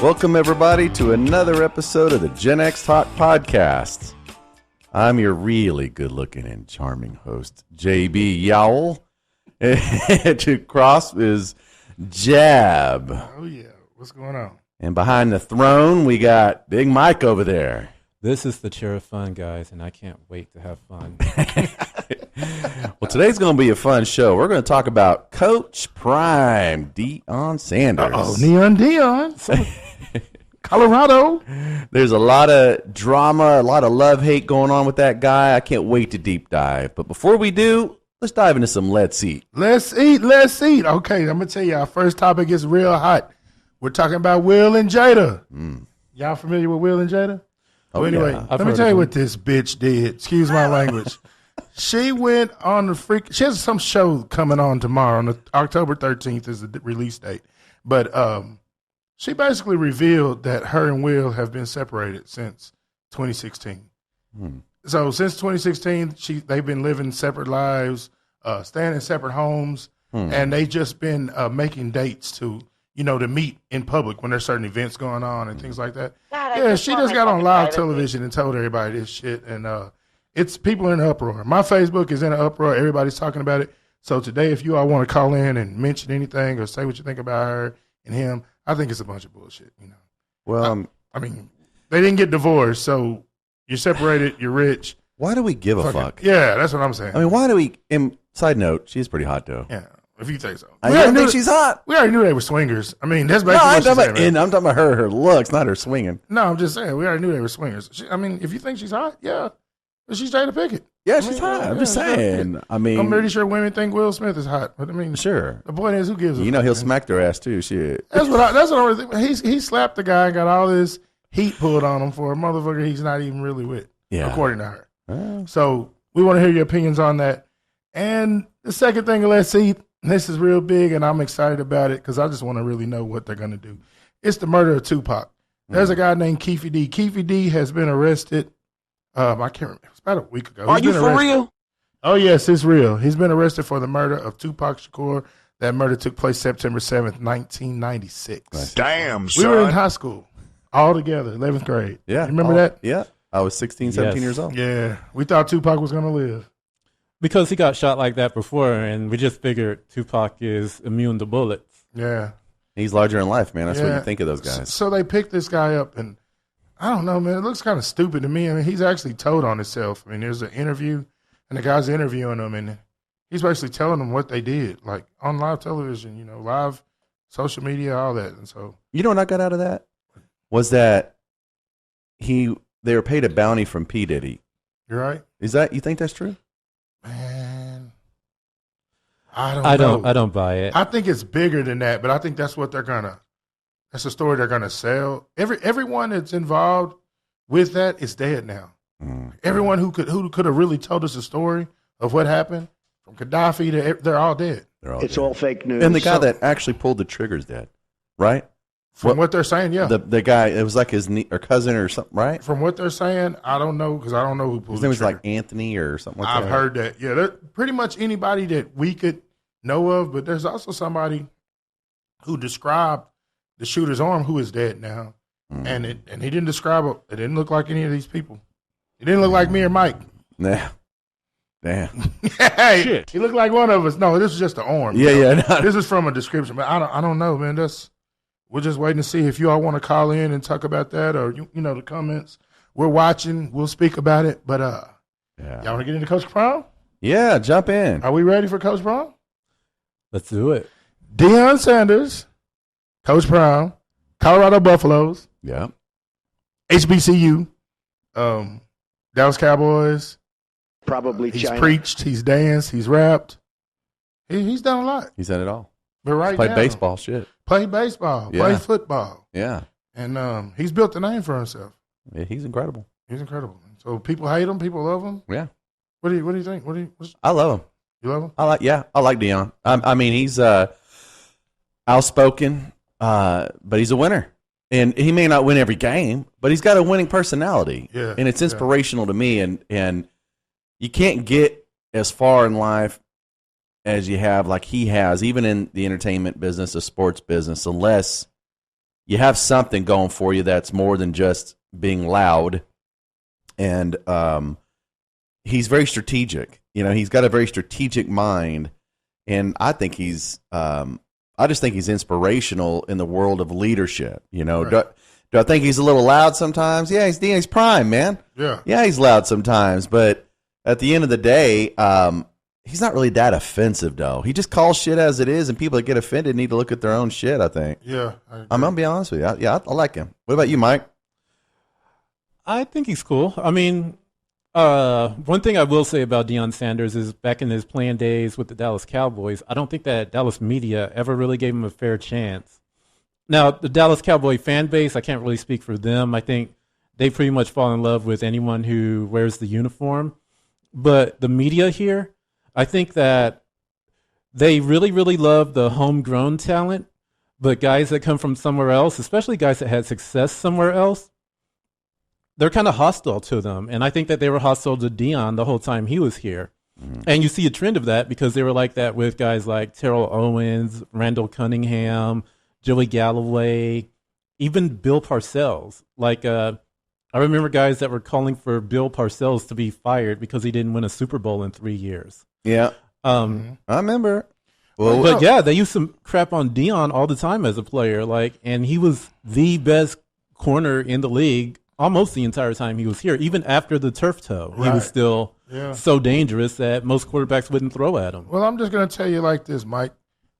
Welcome, everybody, to another episode of the Gen X Talk Podcast. I'm your really good-looking and charming host, JB Yowell. And to cross is Jab. Oh, yeah. What's going on? And behind the throne, we got Big Mike over there. This is the chair of fun, guys, and I can't wait to have fun. Well, today's going to be a fun show. We're going to talk about Coach Prime, Deion Sanders. Oh, Neon Deion. Colorado. There's a lot of drama, a lot of love-hate going on with that guy. I can't wait to deep dive. But before we do, let's dive into some Let's Eat. Let's eat. Okay, I'm going to tell you, our first topic is real hot. We're talking about Will and Jada. Y'all familiar with Will and Jada? Oh, anyway, yeah. let me tell you what this bitch did. Excuse my language. She went on the she has some show coming on tomorrow. On October 13th is the release date. But she basically revealed that her and Will have been separated since 2016. So since 2016, they've been living separate lives, staying in separate homes, and they just been making dates to meet in public when there's certain events going on and things like that. God, she just got on live television and told everybody this shit, and it's people in an uproar. My Facebook is in an uproar. Everybody's talking about it. So today, if you all want to call in and mention anything or say what you think about her and him, I think it's a bunch of bullshit. Well, I mean, they didn't get divorced, so you're separated, you're rich. why do we give a fuck? Yeah, that's what I'm saying. I mean, why do we? Side note, she's pretty hot, though. Yeah, if you think so. I don't think she's hot. We already knew they were swingers. I mean, that's No, basically I'm what talking she's about, saying. I'm talking about her looks, not her swinging. No, I'm just saying, we already knew they were swingers. I mean, if you think she's hot, yeah. But she's Jada Pinkett. Yeah, she's hot. I'm just saying. I mean, I'm pretty sure women think Will Smith is hot. But I mean, sure. The point is, who gives a He'll fuck, smack their ass, too. Shit. That's what I think. He slapped the guy and got all this heat pulled on him for a motherfucker he's not even really with, according to her. So we want to hear your opinions on that. And the second thing, let's see, this is real big, and I'm excited about it because I just want to really know what they're going to do. It's the murder of Tupac. There's a guy named Keefe D. Keefe D has been arrested. I can't remember. It was about a week ago. Are you for real? Oh, yes, it's real. He's been arrested for the murder of Tupac Shakur. That murder took place September 7th, 1996. Damn, son. We were in high school all together, 11th grade. Yeah. You remember that? Yeah. I was 16, 17 years old. Yeah. We thought Tupac was going to live. Because he got shot like that before, and we just figured Tupac is immune to bullets. Yeah. He's larger than life, man. That's what you think of those guys. So they picked this guy up, and I don't know, man. It looks kind of stupid to me. I mean, he's actually told on himself. I mean, there's an interview, and the guy's interviewing him, and he's basically telling them what they did, like on live television, live social media, all that. And so, You know what I got out of that? Was that they were paid a bounty from P. Diddy. You're right? You think that's true? Man, I don't know. I don't buy it. I think it's bigger than that, but I think that's what that's the story they're gonna sell. Everyone that's involved with that is dead now. Everyone who could have really told us a story of what happened, from Gaddafi to they're all dead. It's all fake news. And the guy that actually pulled the trigger's dead, right? From what they're saying, yeah. The guy, it was like his or cousin or something, right? From what they're saying, I don't know because I don't know who pulled His name the was trigger. like Anthony or something like that. I've heard that. Yeah, pretty much anybody that we could know of, but there's also somebody who described the shooter's arm who is dead now, and he didn't describe it. It didn't look like any of these people. It didn't look like me or Mike. Nah. Damn. Hey, Shit. he looked like one of us. No, this is just the arm. Yeah. No. This is from a description, but I don't know, man. We're just waiting to see if you all want to call in and talk about that, or the comments. We're watching. We'll speak about it. But y'all want to get into Coach Prime? Yeah, jump in. Are we ready for Coach Prime? Let's do it. Deion Sanders, Coach Prime, Colorado Buffaloes, Yeah. HBCU, Dallas Cowboys. Probably He's China. preached. He's danced. He's rapped. He's done a lot. He said it all. But right Played now, baseball, shit. played baseball, Yeah. played football, Yeah. and he's built a name for himself. Yeah, he's incredible. He's incredible. So people hate him. People love him. Yeah. What do you think? I love him. You love him? I like Deion. I mean, he's outspoken, but he's a winner. And he may not win every game, but he's got a winning personality. Yeah. And it's inspirational to me. And you can't get as far in life as you have, like he has, even in the entertainment business, the sports business, unless you have something going for you that's more than just being loud. And he's very strategic. He's got a very strategic mind, and I think I just think he's inspirational in the world of leadership. Right. Do I think he's a little loud sometimes? Yeah, he's prime, man. Yeah, he's loud sometimes, but at the end of the day, he's not really that offensive, though. He just calls shit as it is, and people that get offended need to look at their own shit, I think. Yeah. I'm going to be honest with you. I like him. What about you, Mike? I think he's cool. I mean, one thing I will say about Deion Sanders is back in his playing days with the Dallas Cowboys, I don't think that Dallas media ever really gave him a fair chance. Now, the Dallas Cowboy fan base, I can't really speak for them. I think they pretty much fall in love with anyone who wears the uniform. But the media here, I think that they really, really love the homegrown talent, but guys that come from somewhere else, especially guys that had success somewhere else, they're kind of hostile to them. And I think that they were hostile to Deion the whole time he was here. And you see a trend of that because they were like that with guys like Terrell Owens, Randall Cunningham, Joey Galloway, even Bill Parcells. I remember guys that were calling for Bill Parcells to be fired because he didn't win a Super Bowl in 3 years. Yeah. I remember. But yeah, they used to crap on Deion all the time as a player. And he was the best corner in the league almost the entire time he was here. Even after the turf toe, he was still so dangerous that most quarterbacks wouldn't throw at him. Well, I'm just going to tell you like this, Mike.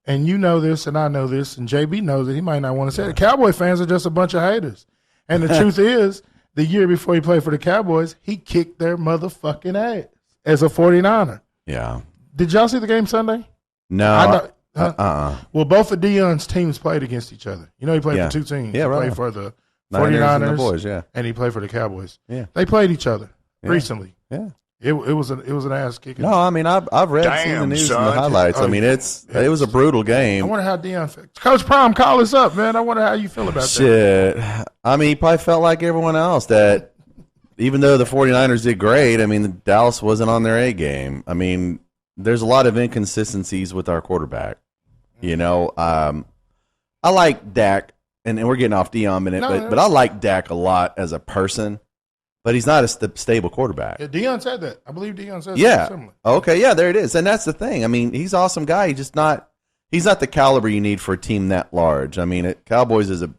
And you know this, and I know this, and JB knows it. He might not want to say it. Cowboy fans are just a bunch of haters. And the truth is, the year before he played for the Cowboys, he kicked their motherfucking ass as a 49er. Yeah. Did y'all see the game Sunday? No. Well, both of Deion's teams played against each other. He played for two teams. Yeah, he right. played for the 49ers and the boys, and he played for the Cowboys. Yeah. They played each other recently. Yeah. It was an ass kicking. No, I mean I've seen the news and the highlights. I mean it was a brutal game. I wonder how Deion felt. Coach Prime, call us up, man. I wonder how you feel about that. Shit. I mean, he probably felt like everyone else that even though the 49ers did great, I mean Dallas wasn't on their A game. I mean, there's a lot of inconsistencies with our quarterback. I like Dak, and we're getting off Deion in a minute, but I like Dak a lot as a person. But he's not a stable quarterback. Yeah, Deion said that. I believe Deion said something similar. Okay, yeah, there it is. And that's the thing. I mean, he's an awesome guy. He's not the caliber you need for a team that large. I mean, Cowboys is a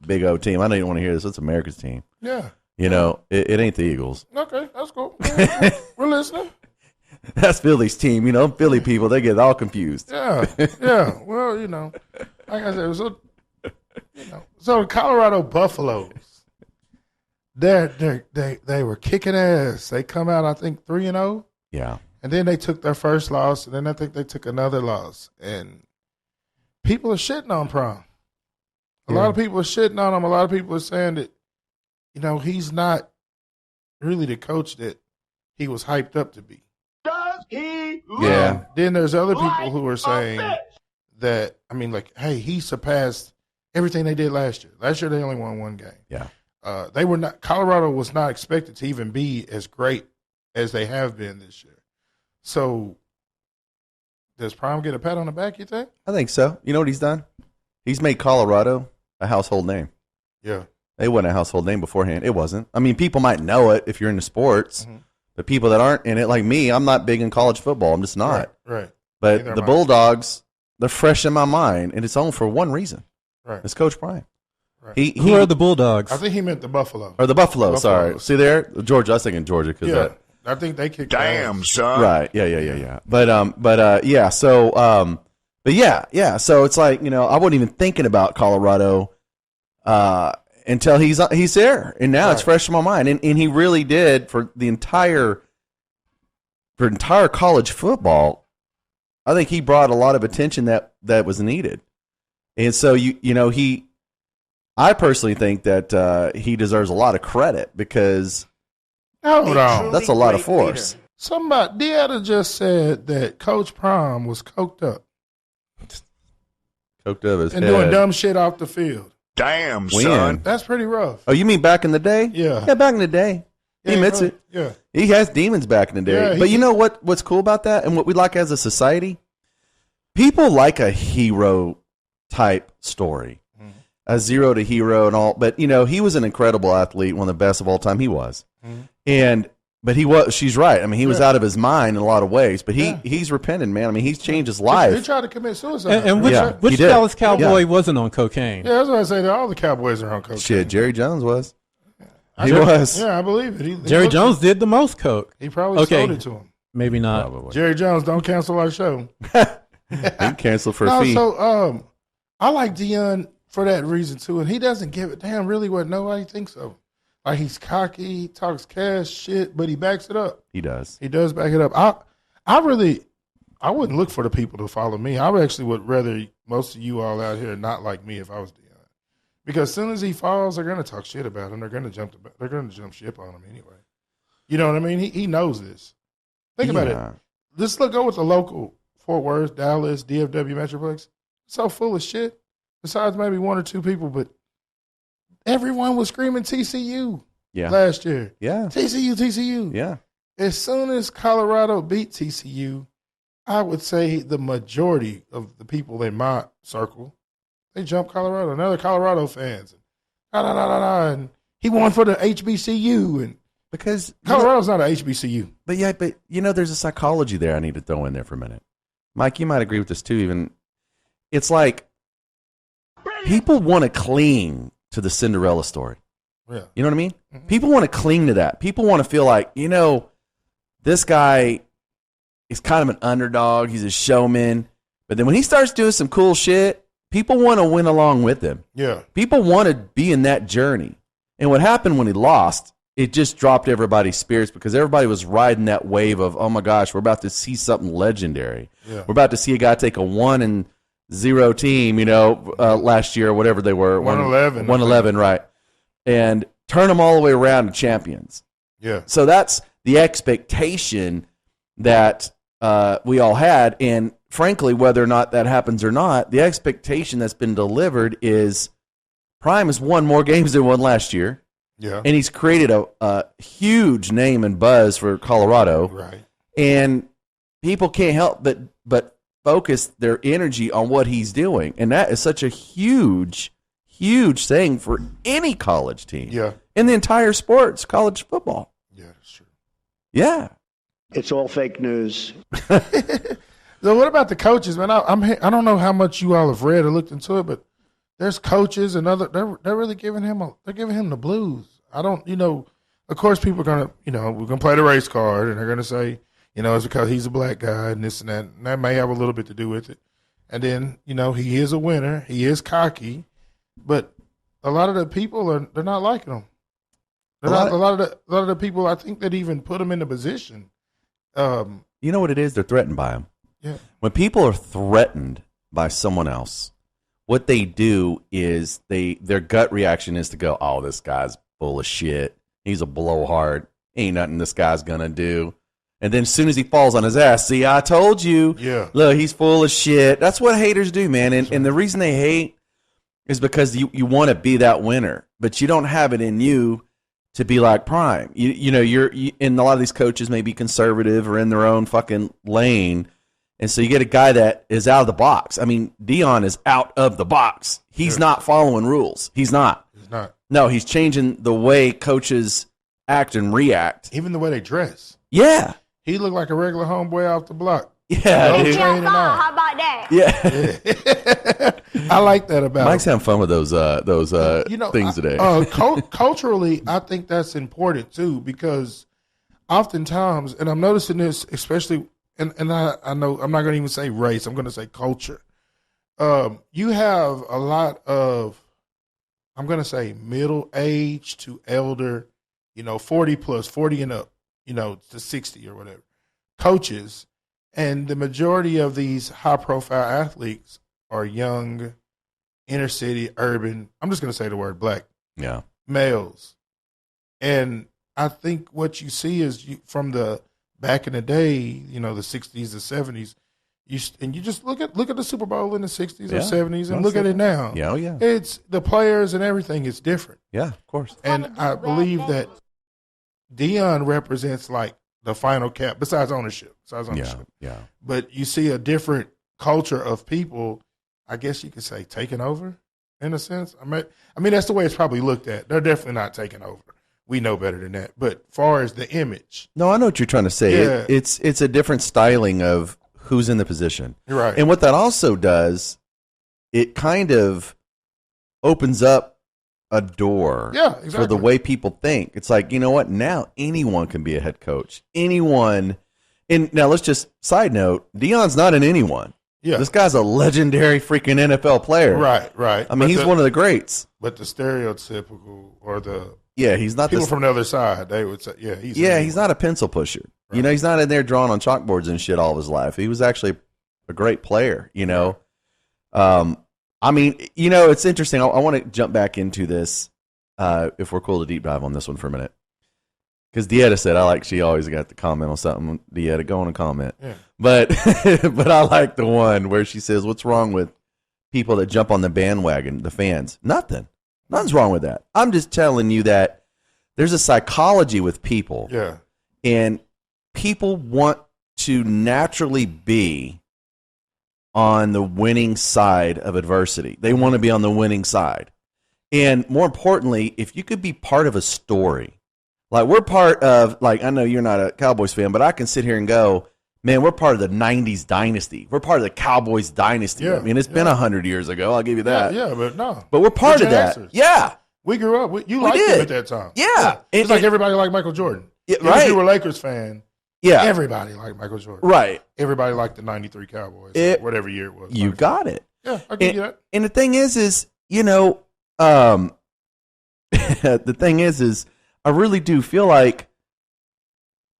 big O team. I know you don't want to hear this. It's America's team. Yeah. It ain't the Eagles. Okay, that's cool. We're listening. That's Philly's team. Philly people, they get all confused. Yeah. Well, like I said, so Colorado Buffaloes. They were kicking ass. They come out, I think, 3-0. Yeah. And then they took their first loss, and then I think they took another loss. And people are shitting on Prime. A lot of people are shitting on him. A lot of people are saying that, he's not really the coach that he was hyped up to be. Does he? Yeah. Then there's other people who are saying that, hey, he surpassed everything they did last year. Last year they only won one game. Yeah. Colorado was not expected to even be as great as they have been this year. So, does Prime get a pat on the back, you think? I think so. You know what he's done? He's made Colorado a household name. Yeah. It wasn't a household name beforehand. It wasn't. I mean, people might know it if you're into sports, but people that aren't in it, like me, I'm not big in college football. I'm just not. Right. But the Bulldogs, they're fresh in my mind, and it's only for one reason. Right. It's Coach Prime. Right. Who are the Bulldogs? I think he meant the Buffalo. Or the Buffalo, sorry. See there? Georgia. I was thinking Georgia. I think they kicked Damn, ass. son. Right. Yeah. But yeah. So, yeah. So it's like, I wasn't even thinking about Colorado until he's there. And now it's fresh in my mind. And he really did for entire college football. I think he brought a lot of attention that was needed. And so, I personally think that he deserves a lot of credit because that's a lot of force. Somebody, Deanna just said that Coach Prime was coked up. Coked up his and head. Doing dumb shit off the field. Damn, When? son. That's pretty rough. Oh, you mean back in the day? Yeah. Yeah, back in the day. He admits it. Yeah. He has demons back in the day. Yeah, but you know what's cool about that and what we like as a society? People like a hero type story. a zero to hero and all. But, he was an incredible athlete, one of the best of all time. He was. Mm-hmm. But she's right. I mean, he was out of his mind in a lot of ways, but he's repented, man. I mean, he's changed his life. He tried to commit suicide. And which Dallas Cowboy wasn't on cocaine? Yeah, that's what I say. That all the Cowboys are on cocaine. Shit, Jerry Jones was. He was. Yeah, I believe it. Jerry Jones did the most coke. He probably sold it to him. Maybe not. Probably. Jerry Jones, don't cancel our show. He canceled for a fee. So I like Deion for that reason too, and he doesn't give a damn really what nobody thinks of. Like, he's cocky, he talks cash shit, but he backs it up. He does. He does back it up. I wouldn't look for the people to follow me. I actually would rather most of you all out here not like me if I was Deion. Because as soon as he falls, they're going to talk shit about him. They're going to jump ship on him anyway. You know what I mean? He knows this. Think about it. Let's go with the local Fort Worth, Dallas, DFW Metroplex. It's so full of shit. Besides maybe one or two people, but everyone was screaming TCU last year. Yeah. TCU. Yeah. As soon as Colorado beat TCU, I would say the majority of the people in my circle, they jumped Colorado. Now they're Colorado fans. And he won for the HBCU. And because Colorado's not an HBCU. But there's a psychology there I need to throw in there for a minute. Mike, you might agree with this too. Even it's like people want to cling to the Cinderella story. Yeah. You know what I mean? Mm-hmm. People want to cling to that. People want to feel like, this guy is kind of an underdog. He's a showman. But then when he starts doing some cool shit, people want to win along with him. Yeah. People want to be in that journey. And what happened when he lost, it just dropped everybody's spirits because everybody was riding that wave of, oh my gosh, we're about to see something legendary. Yeah. We're about to see a guy take a 1-0 team, last year, or whatever they were. 111. 111, right. And turn them all the way around to champions. Yeah. So that's the expectation that we all had. And frankly, whether or not that happens or not, the expectation that's been delivered is Prime has won more games than won last year. Yeah. And he's created a huge name and buzz for Colorado. Right. And people can't help but focus their energy on what he's doing. And that is such a huge thing for any college team. Yeah. In the entire sports, college football. Yeah, that's true. Yeah. It's all fake news. So what about the coaches, man? I don't know how much you all have read or looked into it, but there's coaches and they're really giving him the blues. I don't, of course people are gonna, we're gonna play the race card and they're gonna say, it's because he's a black guy and this and that. And that may have a little bit to do with it. And then, he is a winner. He is cocky. But a lot of the people they're not liking him. A lot of the people I think that even put him in the position. You know what it is? They're threatened by him. Yeah. When people are threatened by someone else, what they do is their gut reaction is to go, oh, this guy's full of shit. He's a blowhard. Ain't nothing this guy's gonna do. And then as soon as he falls on his ass, see, I told you. Yeah. Look, he's full of shit. That's what haters do, man. And the reason they hate is because you want to be that winner, but you don't have it in you to be like Prime. You're and a lot of these coaches may be conservative or in their own fucking lane. And so you get a guy that is out of the box. I mean, Deion is out of the box. He's not following rules. He's not. He's not. No, he's changing the way coaches act and react. Even the way they dress. Yeah. He looked like a regular homeboy off the block. Yeah, dude. How about that? Yeah. I like that about Mike's him. having fun with those things today. Culturally, I think that's important too because oftentimes, and I'm noticing this, especially, and I know I'm not going to even say race. I'm going to say culture. You have a lot of, I'm going to say middle age to elder, 40 plus, 40 and up, to 60 or whatever, coaches. And the majority of these high-profile athletes are young, inner-city, urban, I'm just going to say the word black, males. And I think what you see is from the back in the day, the 60s, the 70s, you just look at the Super Bowl in the 60s or 70s and look at it now. Yeah, oh yeah. It's the players and everything is different. Yeah, of course. And I believe that Deion represents like the final cap, besides ownership. Yeah. But you see a different culture of people, I guess you could say, taking over. in a sense. I mean, that's the way it's probably looked at. They're definitely not taking over. We know better than that. But far as the image, No, I know what you're trying to say. Yeah. It's a different styling of who's in the position. you're right. And what that also does, it kind of opens up a door Yeah, exactly. for the way people think. It's like, you know what? Now anyone can be a head coach. Anyone. And now let's just side note, Deion's not an anyone. Yeah. This guy's a legendary freaking NFL player. Right. I mean, he's one of the greats. But the stereotypical or the Yeah, he's not people the, from the other side, they would say, he's not a pencil pusher. You know, he's not in there drawing on chalkboards and shit all of his life. He was actually a great player, you know. I mean, you know, it's interesting. I want to jump back into this, if we're cool to deep dive on this one for a minute. Because Dieta said, she always got to comment on something. Dieta, go on and comment. Yeah. But I like the one where she says, what's wrong with people that jump on the bandwagon, the fans? Nothing. Nothing's wrong with that. I'm just telling you that there's a psychology with people. Yeah. And people want to naturally be on the winning side of adversity. They want to be on the winning side. And more importantly, if you could be part of a story, like we're part of, like, I know you're not a Cowboys fan, but I can sit here and go, man, we're part of the 90s dynasty. We're part of the Cowboys dynasty. Yeah, I mean, it's been 100 years ago. I'll give you that. Yeah, but no. But we're part of Gen that. Xers. Yeah. We grew up. You liked him at that time. Yeah. It's like everybody liked Michael Jordan. Yeah, Even right. if you were a Lakers fan, Yeah. everybody liked Michael Jordan. Right. Everybody liked the 93 Cowboys, It- or whatever year it was. You got it. Yeah, I give you that. And the thing is, you know, the thing is, I really do feel like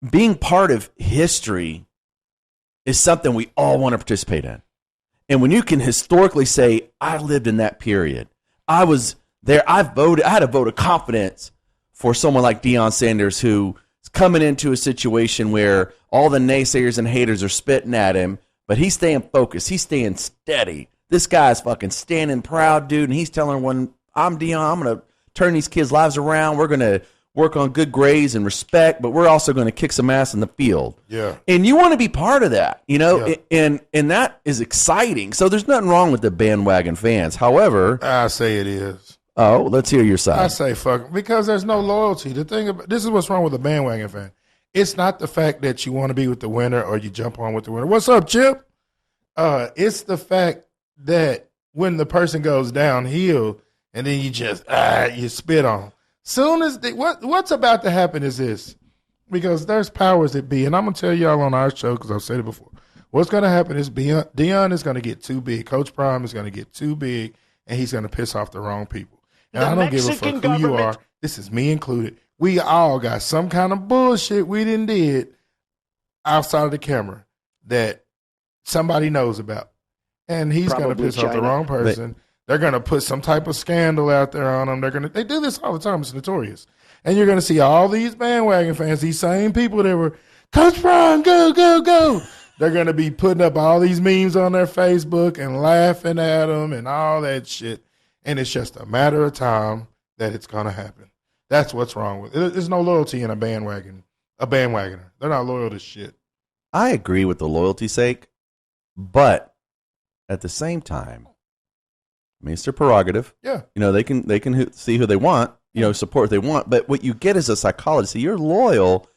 being part of history is something we all want to participate in. And when you can historically say, I lived in that period, I was there, I had a vote of confidence for someone like Deion Sanders, who is coming into a situation where all the naysayers and haters are spitting at him, but he's staying focused, he's staying steady. This guy's fucking standing proud, dude, and he's telling everyone, I'm Deion, I'm going to turn these kids' lives around. We're going to work on good grades and respect, but we're also going to kick some ass in the field. Yeah. And you want to be part of that, you know, Yeah. and that is exciting. So there's nothing wrong with the bandwagon fans. However, I say it is. oh, let's hear your I side. say fuck 'em, because there's no loyalty. The thing about this is what's wrong with a bandwagon fan. It's not the fact that you want to be with the winner or you jump on with the winner. What's up, Chip? It's the fact that when the person goes downhill and then you just you spit on. Soon as what's about to happen is this, because there's powers that be, and I'm gonna tell y'all on our show because I've said it before. What's gonna happen is Deion is gonna get too big. Coach Prime is gonna get too big, and he's gonna piss off the wrong people. And I don't give a fuck who you are. This is me included. We all got some kind of bullshit we did outside of the camera that somebody knows about, and he's gonna Probably piss off the China. wrong person. They're going to put some type of scandal out there on them. They do this all the time. It's notorious. And you're going to see all these bandwagon fans, these same people that were, Coach Brown, go, go, go. They're going to be putting up all these memes on their Facebook and laughing at them and all that shit. And it's just a matter of time that it's going to happen. That's what's wrong with it. There's no loyalty in a bandwagoner. They're not loyal to shit. I agree with the loyalty's sake, but at the same time, I mean, it's their prerogative. Yeah. You know, they can see who they want, you know, support what they want. But what you get is a psychology. So you're loyal.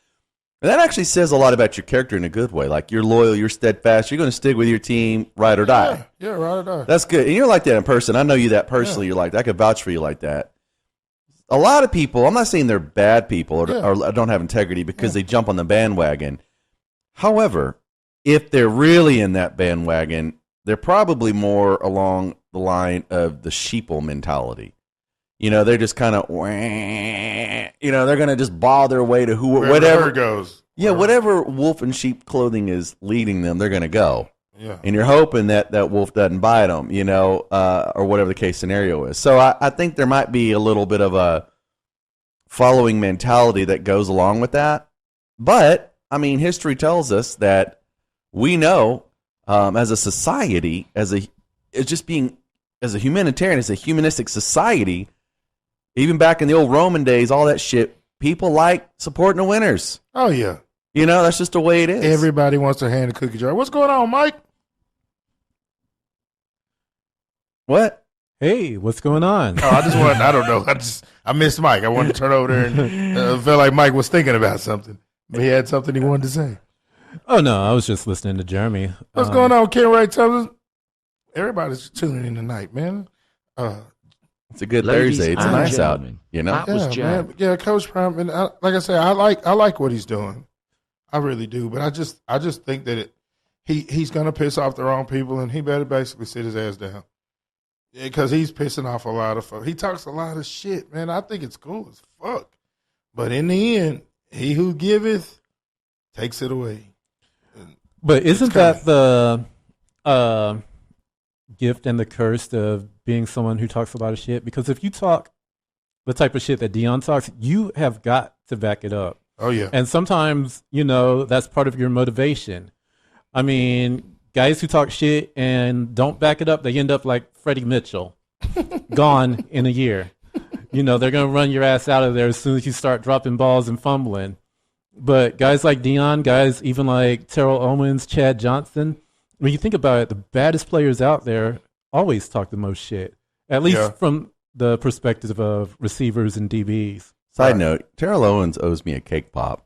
And that actually says a lot about your character in a good way. Like, you're loyal, you're steadfast, you're going to stick with your team, ride or die. Yeah, ride or die. That's good. And you're like that in person. I know you that personally. You're like that. I could vouch for you like that. A lot of people, I'm not saying they're bad people or don't have integrity because they jump on the bandwagon. However, if they're really in that bandwagon, they're probably more along the line of the sheeple mentality. You know, they're just kind of, you know, they're going to just bow their way to whatever goes. Yeah, whatever wolf in sheep clothing is leading them, they're going to go. Yeah. And you're hoping that wolf doesn't bite them, you know, or whatever the case scenario is. So I think there might be a little bit of a following mentality that goes along with that. But, I mean, history tells us that we know as a society, as a humanitarian, as a humanistic society, even back in the old Roman days, all that shit, people like supporting the winners. Oh, yeah. You know, that's just the way it is. Everybody wants to hand a cookie jar. What's going on, Mike? What? Hey, what's going on? Oh, I don't know. I missed Mike. I wanted to turn over there and felt like Mike was thinking about something. He had something he wanted to say. Oh, no, I was just listening to Jeremy. What's going on, Ken Wright Thomas? Everybody's tuning in tonight, man. It's a good Ladies Thursday. It's and nice out, gentlemen, you know? that was Jack. man. Yeah, Coach Prime. And like I say, I like what he's doing. I really do. But I just think that he's going to piss off the wrong people, and he better basically sit his ass down. Because he's pissing off a lot of folks. He talks a lot of shit, man. I think it's cool as fuck. But in the end, he who giveth takes it away. But isn't that the gift and the curse of being someone who talks a lot of shit? Because if you talk the type of shit that Deion talks, you have got to back it up. Oh, yeah. And sometimes, that's part of your motivation. I mean, guys who talk shit and don't back it up, they end up like Freddie Mitchell, gone in a year. They're going to run your ass out of there as soon as you start dropping balls and fumbling. But guys like Deion, guys even like Terrell Owens, Chad Johnson, when you think about it, the baddest players out there always talk the most shit, at least from the perspective of receivers and DBs. Side note, Terrell Owens owes me a cake pop.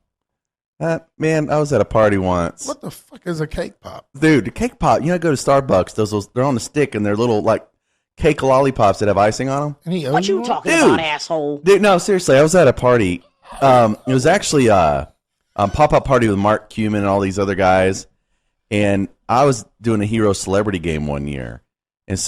Man, I was at a party once. What the fuck is a cake pop? Dude, the cake pop, go to Starbucks, those they're on the stick, and they're little, like, cake lollipops that have icing on them. And he owes What you one? talking about, asshole? Dude, no, seriously, I was at a party. It was actually a pop-up party with Mark Cuban and all these other guys, and I was doing a hero celebrity game one year. And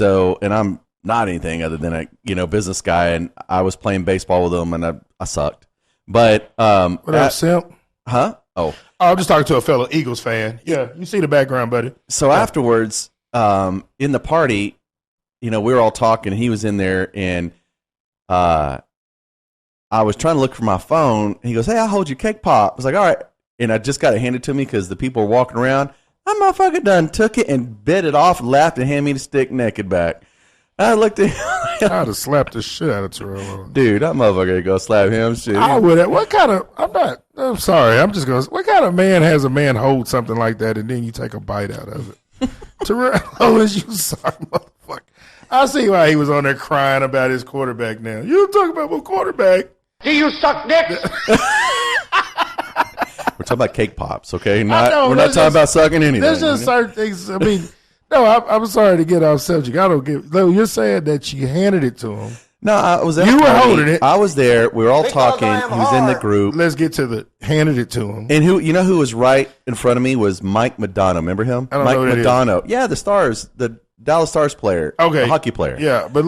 I'm not anything other than a business guy, and I was playing baseball with them, and I sucked. But What up, Simp? huh? Oh, I'm just talking to a fellow Eagles fan. Yeah, you see the background, buddy. so afterwards, in the party, we were all talking. He was in there, and I was trying to look for my phone. He goes, "Hey, I'll hold your cake pop." I was like, "All right," and I just got it handed to me because the people were walking around. I motherfucker done took it and bit it off, laughed, and handed me the stick naked back. I looked at him. I'd have slapped the shit out of Terrell. Dude, that motherfucker go slap him. Shit. I would have. I'm sorry. I'm just going to. What kind of man has a man hold something like that and then you take a bite out of it? Terrell Owens, you sorry motherfucker. I see why he was on there crying about his quarterback now. You talking about my quarterback. Do you suck dick? We're talking about cake pops, okay? We're know, not there's talking just- about sucking anything. There's just certain things. I mean, no, I'm sorry to get off subject. I don't get. You're saying that you handed it to him. No, I was at You a were party. holding it. I was there. We were all talking. I am He was in the hard. group. Let's get to the handed it to him. And who was right in front of me was Mike Madonna. Remember him? I don't Mike know who that is. Madonna. Yeah, the Dallas Stars player. Okay, The hockey player. Yeah, but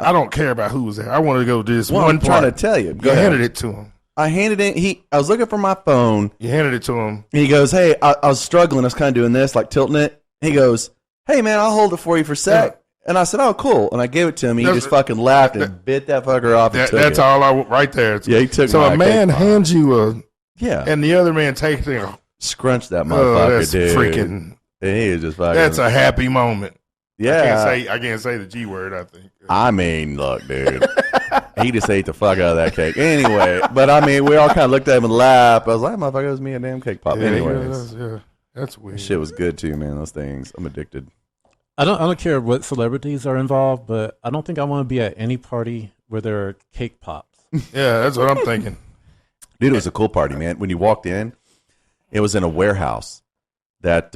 I don't care about who was there. I wanted to go to this Well, one I'm trying part. to tell you. Go You ahead. handed it to him. I handed it. I was looking for my phone. You handed it to him. He goes, "Hey, I was struggling. I was kind of doing this, like tilting it." He goes, "Hey, man, I'll hold it for you for a sec." Yeah. And I said, "Oh, cool." And I gave it to him. He That's- just fucking laughed and bit that fucker off. And took That's it. all right there. Yeah, he took So my a man cake pop. hands you Yeah, and the other man takes it. scrunch that Oh, motherfucker, that's dude. freaking. And he was just fucking. That's a happy moment. yeah. I can't say the G word. I think. I mean, look, dude. He just ate the fuck out of that cake. Anyway, but I mean, we all kind of looked at him and laughed. I was like, motherfucker, it was me a damn cake pop. Anyways, that's weird. shit was good too, man. Those things. I'm addicted. I don't care what celebrities are involved, but I don't think I want to be at any party where there are cake pops. Yeah, that's what I'm thinking. Dude, it was a cool party, man. When you walked in, it was in a warehouse that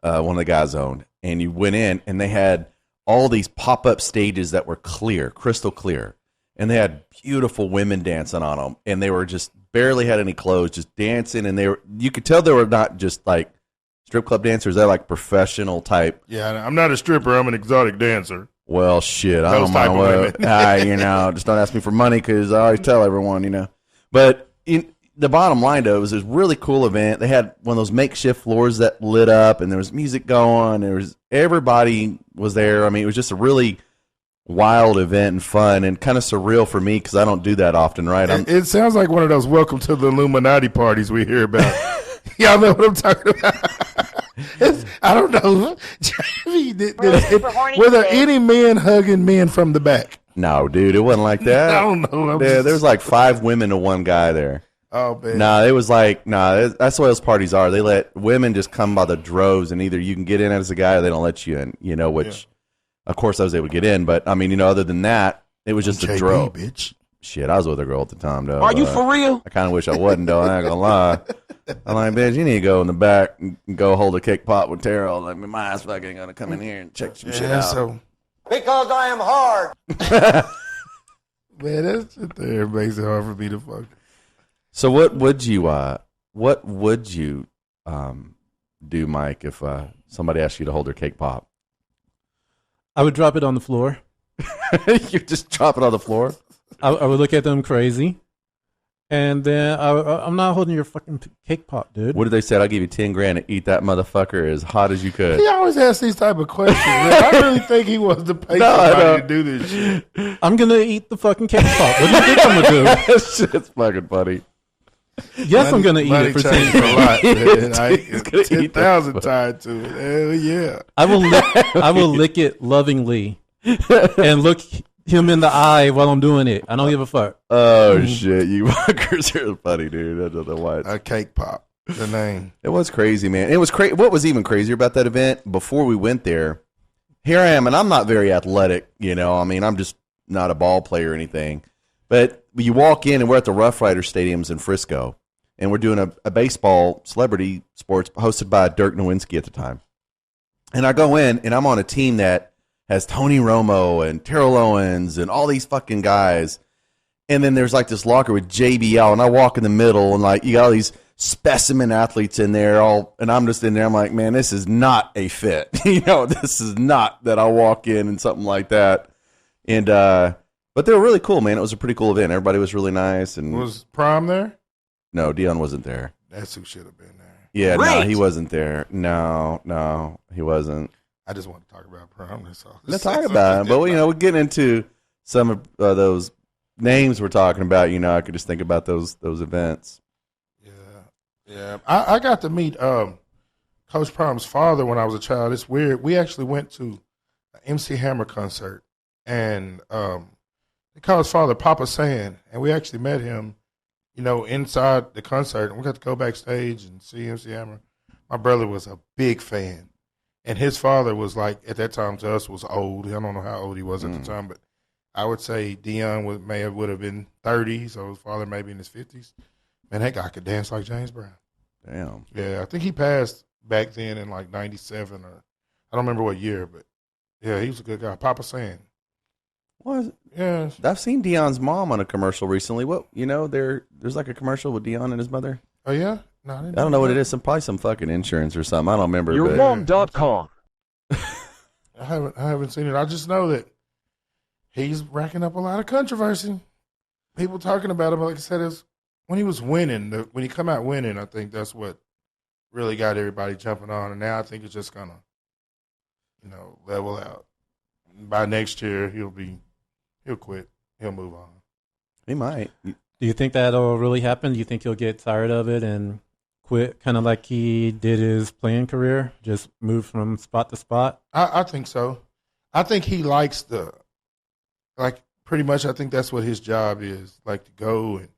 one of the guys owned. And you went in, and they had all these pop-up stages that were clear, crystal clear. And they had beautiful women dancing on them. And they were just barely had any clothes, just dancing. And you could tell they were not just like strip club dancers. They're like professional type. Yeah, I'm not a stripper. I'm an exotic dancer. Well, shit, I Those don't type mind of what. women. Just don't ask me for money because I always tell everyone, But the bottom line, though, was this really cool event. They had one of those makeshift floors that lit up, and there was music going. Everybody was there. I mean, it was just a really wild event and fun and kind of surreal for me because I don't do that often, right? It sounds like one of those welcome to the Illuminati parties we hear about. Y'all know what I'm talking about. I don't know. Were there any men hugging men from the back? No, dude, it wasn't like that. I don't know. There was like 5 women to one guy there. Oh, man. No, it was like, that's what those parties are. They let women just come by the droves, and either you can get in as a guy or they don't let you in, which Of course, I was able to get in, but I mean, other than that, it was just a JB, drove. bitch. Shit, I was with a girl at the time, though. Are you for real? I kind of wish I wasn't, though. I ain't gonna lie. I'm like, bitch, you need to go in the back and go hold a cake pop with Terrell. Like, my ass fucking gonna come in here and check some shit out. So, Because I am hard. man, that shit there makes it hard for me to fuck. So what would you do, Mike, if somebody asked you to hold their cake pop? I would drop it on the floor. You just drop it on the floor? I would look at them crazy. And then I'm not holding your fucking cake pop, dude. What did they say? I'll give you 10 grand to eat that motherfucker as hot as you could. He always asks these type of questions. Man. I really think he wants to pay somebody to do this shit. I'm going to eat the fucking cake pop. What do you think I'm going to do? That shit's fucking funny. Yes, I'm going to eat it for 10 a lot, man. He's gonna eat 10,000 tied to it. Hell yeah. I will lick it lovingly and look him in the eye while I'm doing it. I don't give a fuck. Oh, shit. You fuckers are funny, dude. I don't know why. A cake pop, the name. It was crazy, man. It was crazy. What was even crazier about that event, before we went there, here I am, and I'm not very athletic, I mean, I'm just not a ball player or anything. But you walk in, and we're at the Rough Rider Stadiums in Frisco, and we're doing a baseball celebrity sports hosted by Dirk Nowinski at the time. And I go in, and I'm on a team that has Tony Romo and Terrell Owens and all these fucking guys. And then there's like this locker with JBL, and I walk in the middle, and like you got all these specimen athletes in there, and I'm just in there. I'm like, man, this is not a fit. This is not that I walk in and something like that. And but they were really cool, man. It was a pretty cool event. Everybody was really nice. And Was Prom there? no, Deion wasn't there. That's who should have been there. Yeah, Great. no, he wasn't there. No, he wasn't. I just want to talk about Prom. That's all. Let's talk about it. But we're getting into some of those names we're talking about. I could just think about those events. Yeah. I got to meet Coach Prom's father when I was a child. It's weird. We actually went to an MC Hammer concert, and they call his father Papa San, and we actually met him, inside the concert, and we got to go backstage and see MC Hammer. My brother was a big fan, and his father was like, at that time to us, was old. I don't know how old he was at the time, but I would say Deion would have been 30, so his father maybe in his 50s. Man, that guy could dance like James Brown. Damn. Yeah, I think he passed back then in like 97 or I don't remember what year, but yeah, he was a good guy. Papa San. What? Yeah. I've seen Deion's mom on a commercial recently. What? There's like a commercial with Deion and his mother. Oh, yeah? No, I don't know what it is. Probably some fucking insurance or something. I don't remember. YourMom.com. I haven't seen it. I just know that he's racking up a lot of controversy. People talking about him, like I said, is when he was winning, when he come out winning, I think that's what really got everybody jumping on. And now I think it's just gonna, level out. By next year, he'll quit. He'll move on. He might. Do you think that'll really happen? Do you think he'll get tired of it and quit, kind of like he did his playing career, just move from spot to spot? I think so. I think he likes pretty much I think that's what his job is, like to go and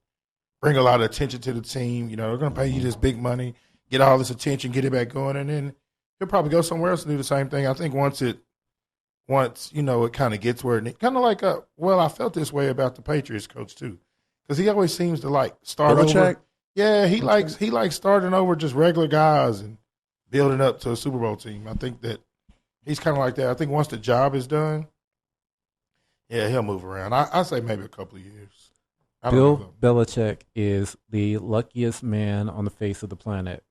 bring a lot of attention to the team. They're going to pay you this big money, get all this attention, get it back going, and then he'll probably go somewhere else and do the same thing. I think once it kind of gets where it kind of like I felt this way about the Patriots coach too, because he always seems to start Belichick? over. Yeah, he likes starting over just regular guys and building up to a Super Bowl team. I think that he's kind of like that. I think once the job is done, yeah, he'll move around. I say maybe a couple of years. Bill Belichick is the luckiest man on the face of the planet.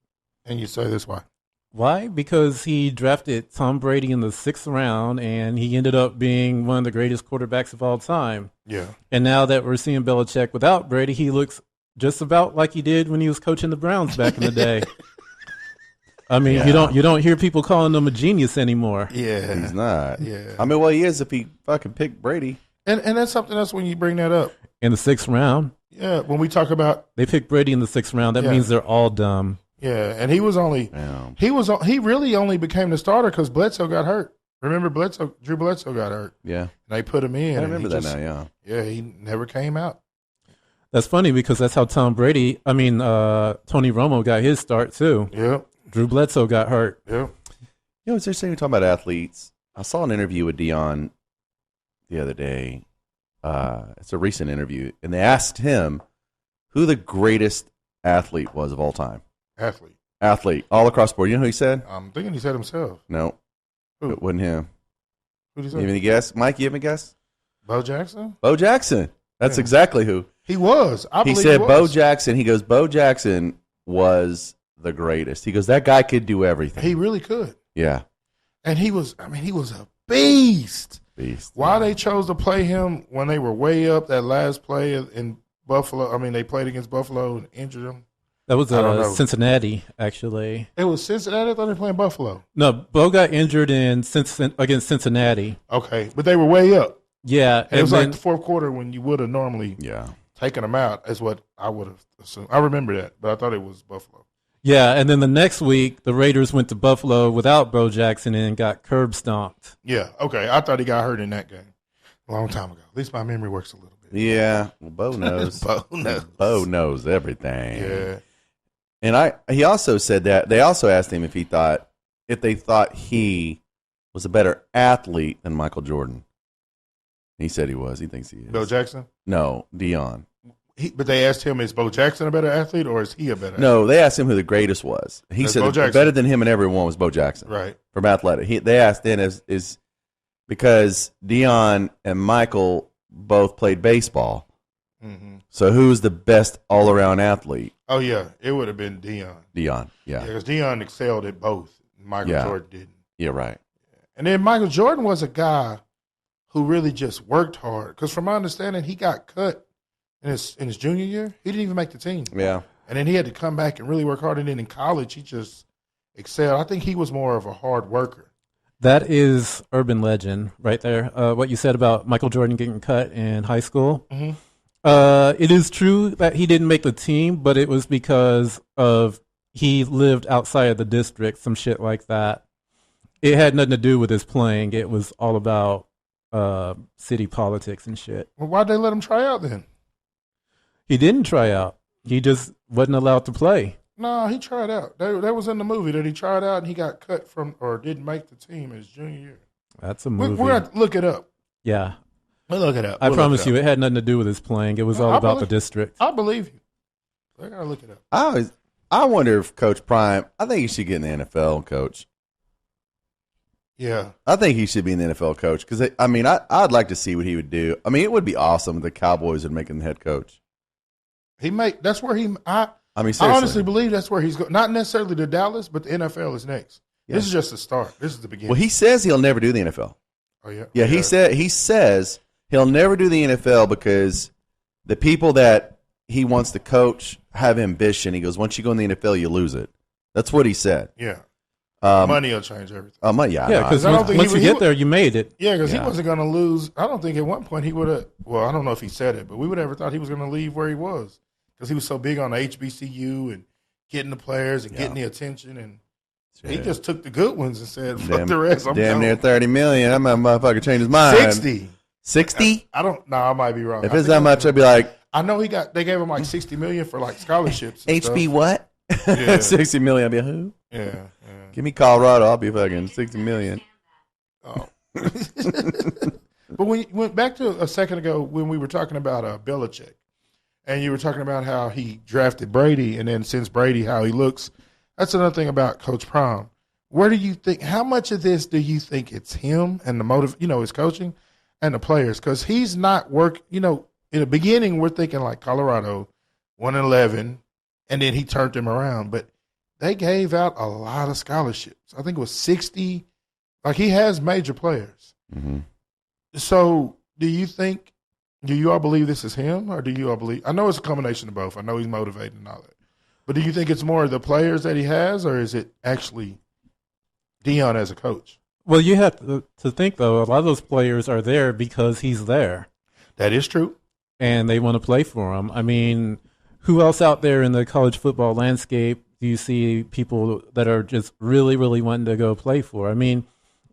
And you say this why? Why? Because he drafted Tom Brady in the 6th round, and he ended up being one of the greatest quarterbacks of all time. Yeah. And now that we're seeing Belichick without Brady, he looks just about like he did when he was coaching the Browns back in the day. I mean, you don't hear people calling him a genius anymore. Yeah. He's not. Yeah. I mean, well, he is if he fucking picked Brady. And that's something else when you bring that up. In the 6th round. Yeah, when we talk about they picked Brady in the 6th round, that means they're all dumb. Yeah, and he he really only became the starter because Bledsoe got hurt. Remember Drew Bledsoe got hurt. Yeah. And they put him in. I remember that now, yeah. Yeah, he never came out. That's funny because that's how Tony Romo got his start too. Yeah. Drew Bledsoe got hurt. Yeah. It's interesting you're talking about athletes. I saw an interview with Deion the other day. It's a recent interview, and they asked him who the greatest athlete was of all time. Athlete, all across the board. You know who he said? I'm thinking he said himself. No, Who? it wasn't him. Who did he You have say? any guess? Mike, you have a guess? Bo Jackson? Bo Jackson. That's Yeah. exactly who. He was. I He believe said he Bo was. Jackson. He goes, Bo Jackson was the greatest. He goes, that guy could do everything. He really could. Yeah. And he was a beast. Beast. Why they chose to play him when they were way up that last play in Buffalo? I mean, they played against Buffalo and injured him. That was I don't know. Cincinnati, actually. It was Cincinnati. I thought they were playing Buffalo. No, Bo got injured against Cincinnati. Okay, but they were way up. Yeah, And it was then, like the fourth quarter when you would have normally Yeah. taken them out, is what I would have assumed. I remember that, but I thought it was Buffalo. yeah, and then the next week the Raiders went to Buffalo without Bo Jackson and got curb stomped. Yeah, okay. I thought he got hurt in that game a long time ago. At least my memory works a little bit. Yeah. Well, Bo knows. Bo knows. Bo knows everything. Yeah. And he also said that they also asked him if they thought he was a better athlete than Michael Jordan. He said he was. He thinks he is. Bo Jackson? No, Deion. But they asked him, is Bo Jackson a better athlete or is he a better athlete? No, they asked him who the greatest was. He That's said Bo that Jackson. better than him and everyone was Bo Jackson. Right. From athletic. They asked then is because Deion and Michael both played baseball. Mm-hmm. So who's the best all around athlete? Oh, yeah. It would have been Deion. Deion. Yeah. Because Deion excelled at both. Michael Yeah. Jordan didn't. Yeah, right. And then Michael Jordan was a guy who really just worked hard. Because from my understanding, he got cut in his junior year. He didn't even make the team. Yeah. And then he had to come back and really work hard. And then in college, he just excelled. I think he was more of a hard worker. That is urban legend right there. What you said about Michael Jordan getting cut in high school. Mm-hmm. It is true that he didn't make the team, but it was because of he lived outside of the district, some shit like that. It had nothing to do with his playing. It was all about city politics and shit. Well, why'd they let him try out then? He didn't try out. He just wasn't allowed to play. No, he tried out. That was in the movie that he tried out and he got cut from or didn't make the team his junior year. That's a movie. We're going to look it up. Yeah. We'll look it up. I promise you, it had nothing to do with his playing. It was all about the district. I believe you. I got to look it up. I wonder if Coach Prime, I think he should get in the NFL, Coach. Yeah. I think he should be in the NFL coach because, I'd like to see what he would do. I mean, it would be awesome if the Cowboys would make him the head coach. That's where I Seriously. honestly believe that's where he's going. Not necessarily to Dallas, but the NFL is next. Yeah. This is just the start. This is the beginning. Well, he says he'll never do the NFL. Oh, yeah? Yeah, he says he'll never do the NFL because the people that he wants to coach have ambition. He goes, once you go in the NFL, you lose it. That's what he said. Yeah. Money will change everything. Yeah, Yeah, because I don't think once he you would- get there, you made it. Yeah, because he Yeah. wasn't going to lose. I don't think at one point he would have. Well, I don't know if he said it, but we would have ever thought he was going to leave where he was because he was so big on the HBCU and getting the players and getting the attention. And he just took the good ones and said, fuck the rest. I'm damn near gone. 30 million. That motherfucker changed his mind. 60. 60? I don't. No, I might be wrong. If I it's think that much, I'd be like, I know they gave him like $60 million for like scholarships. and HB stuff. what? Yeah. 60 million. I'd be like, who? Yeah. Give me Colorado. I'll be fucking 60 million. Oh. But when you went back to a second ago when we were talking about Belichick, and you were talking about how he drafted Brady, and then since Brady, how he looks, that's another thing about Coach Prime. Where do you think? How much of this do you think it's him and the motive? His coaching and the players, because he's not work. In the beginning, we're thinking like Colorado, 1-11, and then he turned them around, but they gave out a lot of scholarships. I think it was 60. Like, he has major players. Mm-hmm. So do you all believe this is him, or do you all believe, I know it's a combination of both. I know he's motivated and all that. But do you think it's more of the players that he has, or is it actually Deion as a coach? Well, you have to think, though, a lot of those players are there because he's there. That is true. And they want to play for him. I mean, who else out there in the college football landscape do you see people that are just really, really wanting to go play for? I mean,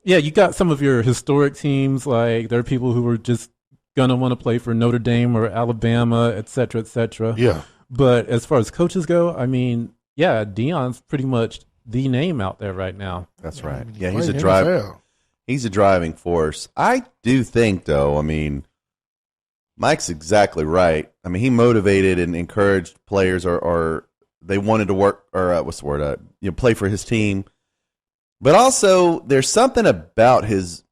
yeah, you got some of your historic teams, like there are people who are just going to want to play for Notre Dame or Alabama, et cetera, et cetera. Yeah. But as far as coaches go, I mean, yeah, Deion's pretty much the name out there right now. That's right. He Yeah, he's a played driver. NFL. He's a driving force. I do think, though, I mean, Mike's exactly right. I mean, he motivated and encouraged players, or they wanted to work, or what's the word? Play for his team. But also, there's something about his